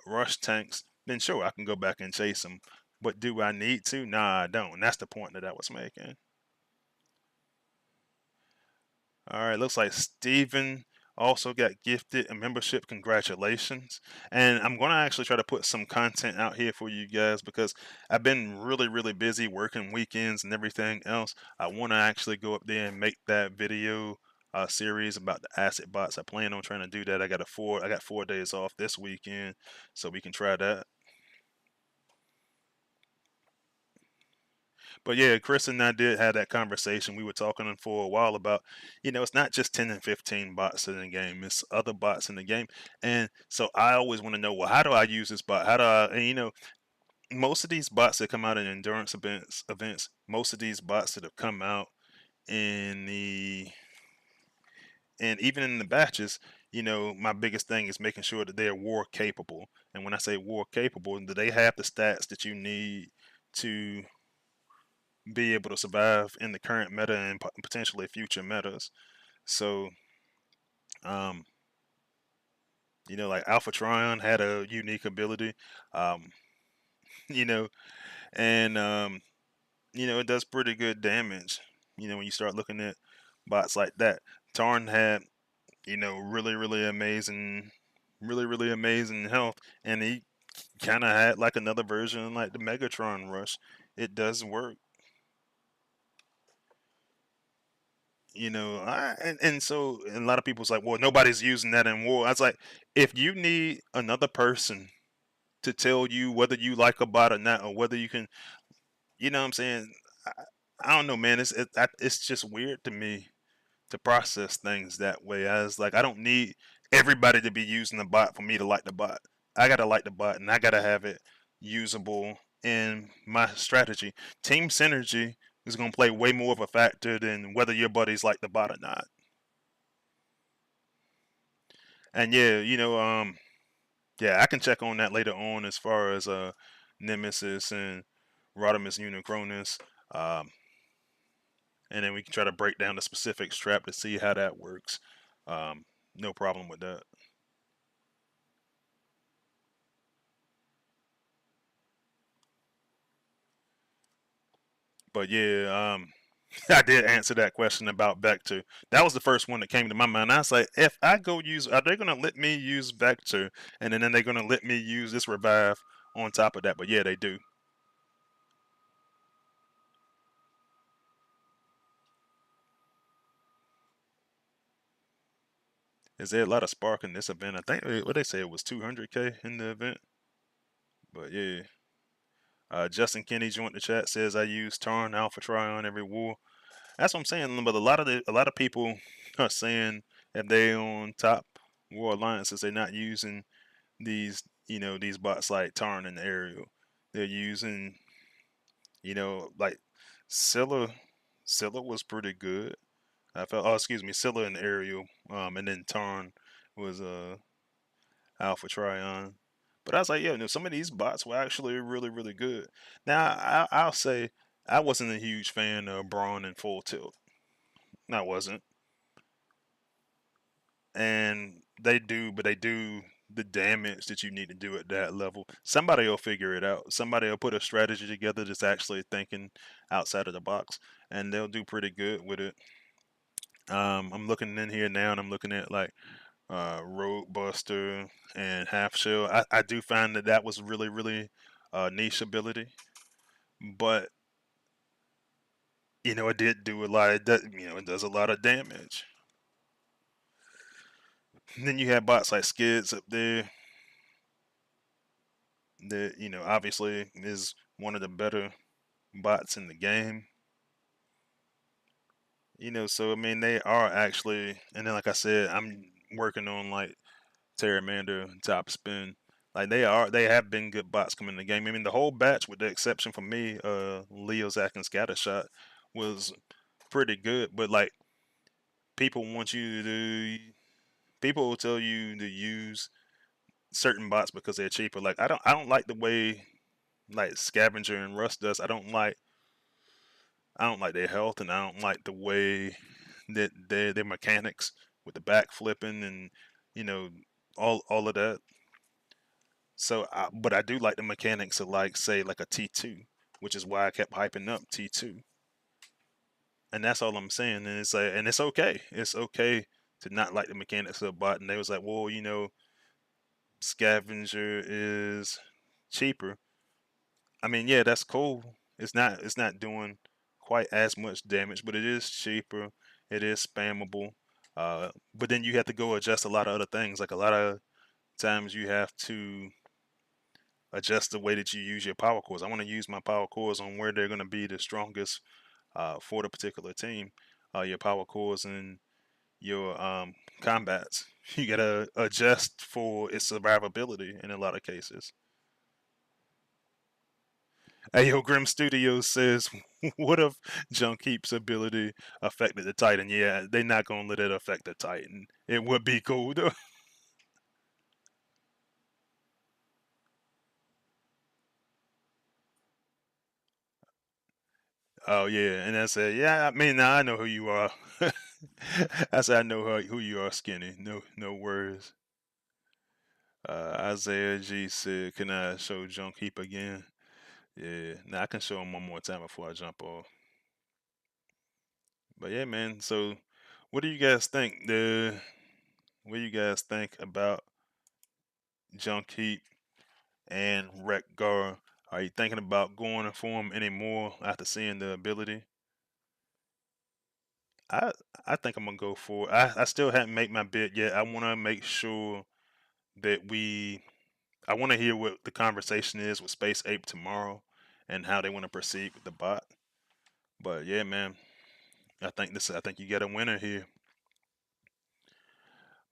rush tanks, then sure I can go back and chase him. But do I need to? Nah, I don't. And that's the point that I was making. All right, looks like Steven also got gifted a membership. Congratulations. And I'm going to actually try to put some content out here for you guys because I've been really, really busy working weekends and everything else. I want to actually go up there and make that video series about the asset bots. I plan on trying to do that. I got 4 days off this weekend, so we can try that. But yeah, Chris and I did have that conversation. We were talking for a while about, it's not just 10 and 15 bots in the game, it's other bots in the game. And so I always want to know, well, how do I use this bot? How do I, and most of these bots that come out in endurance events, most of these bots that have come out in the, and even in the batches, my biggest thing is making sure that they're war capable. And when I say war capable, do they have the stats that you need to be able to survive in the current meta and potentially future metas. So, um, like Alpha Trion had a unique ability, um, you know, and it does pretty good damage. When you start looking at bots like that, Tarn had really really amazing health, and he kind of had like another version like the Megatron Rush. It does work. And so and a lot of people's like, well, nobody's using that in war. I was like, if you need another person to tell you whether you like a bot or not, or whether you can, what I'm saying, I, I don't know, man. It's just weird to me to process things that way. I was like, I don't need everybody to be using the bot for me to like the bot. I gotta like the bot, and I gotta have it usable in my strategy. Team synergy is gonna play way more of a factor than whether your buddies like the bot or not. And yeah, yeah, I can check on that later on as far as Nemesis and Rodimus Unicronus. Um, and then we can try to break down the specific strap to see how that works. Um, no problem with that. But yeah, I did answer that question about Vector. That was the first one that came to my mind. I was like, if I go use, are they gonna let me use Vector, and then they're gonna let me use this revive on top of that? But yeah, they do. Is there a lot of spark in this event? I think what they say it was 200K in the event. But yeah, Justin Kenny joined the chat, says I use Tarn Alpha Trion every war. That's what I'm saying. But a lot of people are saying if they on top war alliances, they're not using these bots like Tarn and Ariel. They're using like Scylla. Scylla was pretty good. I felt, oh, excuse me, Scylla and Ariel, and then Tarn was Alpha Trion. But I was like, yo, some of these bots were actually really, really good. Now, I'll say I wasn't a huge fan of Braun and Full Tilt. I wasn't. And they do the damage that you need to do at that level. Somebody will figure it out. Somebody will put a strategy together that's actually thinking outside of the box, and they'll do pretty good with it. I'm looking in here now, and I'm looking at like Road Buster and Half Shell. I do find that that was really niche ability, but it did do a lot. It does a lot of damage. And then you have bots like Skids up there that obviously is one of the better bots in the game. So I mean they are actually, and then like I said, I'm working on like Terramander, Top Spin. Like they have been good bots coming in the game. I mean the whole batch, with the exception for me, Leo, Zach, and Scattershot was pretty good. But like people want you to, people will tell you to use certain bots because they're cheaper. Like I don't like the way like Scavenger and Rust does. I don't like their health, and I don't like the way that their mechanics with the back flipping and you know all of that. But I do like the mechanics of like say like a T2, which is why I kept hyping up T2, and that's all I'm saying. And it's like, and it's okay. It's okay to not like the mechanics of a bot. And they was like, well, Scavenger is cheaper. I mean, yeah, that's cool. It's not doing quite as much damage, but it is cheaper. It is spammable. But then you have to go adjust a lot of other things. Like a lot of times you have to adjust the way that you use your power cores. I want to use my power cores on where they're going to be the strongest for the particular team. Your power cores and your combats. You gotta adjust for its survivability in a lot of cases. Ayo Grim Studios says, "What if Junkheap's ability affected the Titan?" Yeah, they're not gonna let it affect the Titan. It would be cool though. Oh yeah, and I said, "Yeah, I mean, now I know who you are." I said, "I know who you are, Skinny. No worries." Isaiah G said, "Can I show Junkheap again?" Yeah, now I can show him one more time before I jump off. But yeah, man. So, what do you guys think? What do you guys think about Junkheap and Wreck Gar? Are you thinking about going for him anymore after seeing the ability? I I think I'm gonna go for. I still haven't made my bid yet. I want to make sure that we. I want to hear what the conversation is with Space Ape tomorrow, and how they want to proceed with the bot. But yeah, man. I think you got a winner here.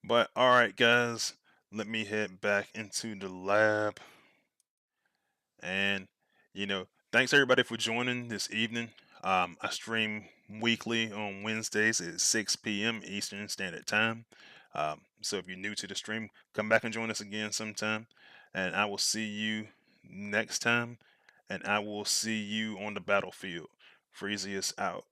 But all right, guys. Let me head back into the lab. And, thanks everybody for joining this evening. I stream weekly on Wednesdays at 6 p.m. Eastern Standard Time. So if you're new to the stream, come back and join us again sometime. And I will see you next time. And I will see you on the battlefield. Freezy is out.